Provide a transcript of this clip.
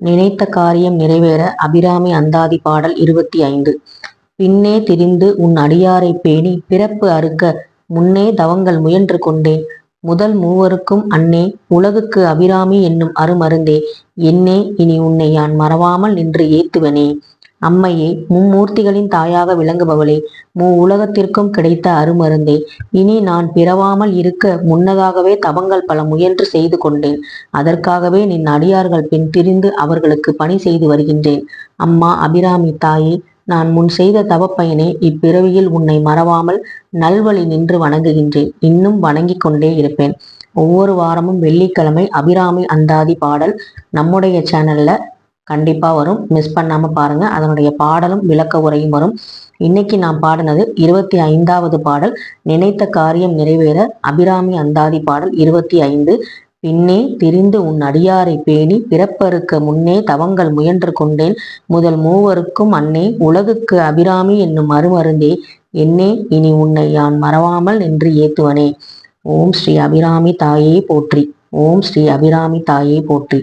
நினைத்த காரியம் நிறைவேற அபிராமி அந்தாதி பாடல் 25. பின்னே திரிந்து உன் அடியாரை பேணி பிறப்பு அறுக்க முன்னே தவங்கள் முயன்று கொண்டேன். முதல் மூவருக்கும் அன்னே உலகுக்கு அபிராமி என்னும் அருமருந்தே. என்னே இனி உன்னை யான் மறவாமல் நின்று ஏத்துவனே. அம்மையே, மும்மூர்த்திகளின் தாயாக விளங்குபவளே, உலகத்திற்கும் கிடைத்த அருமருந்தே. இனி நான் பிறவாமல் இருக்க முன்னதாகவே தவங்கள் பல முயன்று செய்து கொண்டேன். அதற்காகவே நின் அடியார்கள் பின் திரிந்து அவர்களுக்கு பணி செய்து வருகின்றேன். அம்மா அபிராமி தாயே, நான் முன் செய்த தவப்பயனே, இப்பிறவியில் உன்னை மறவாமல் நல்வழி நின்று வணங்குகின்றேன். இன்னும் வணங்கிக் கொண்டே இருப்பேன். ஒவ்வொரு வாரமும் வெள்ளிக்கிழமை அபிராமி அந்தாதி பாடல் நம்முடைய சேனல்ல கண்டிப்பா வரும். மிஸ் பண்ணாம பாருங்க. அதனுடைய பாடலும் விளக்க உரையும் வரும். இன்னைக்கு நான் பாடினது 25வது பாடல், நினைத்த காரியம் நிறைவேற அபிராமி அந்தாதி பாடல் 25. பின்னே திரிந்து உன் அடியாரை பேணி பிறப்பறுக்க முன்னே தவங்கள் முயன்று கொண்டேன். முதல் மூவருக்கும் அன்னே உலகுக்கு அபிராமி என்னும் அருமருந்தே. என்னே இனி உன்னை யான் மறவாமல் நின்று ஏத்துவனே. ஓம் ஸ்ரீ அபிராமி தாயே போற்றி. ஓம் ஸ்ரீ அபிராமி தாயே போற்றி.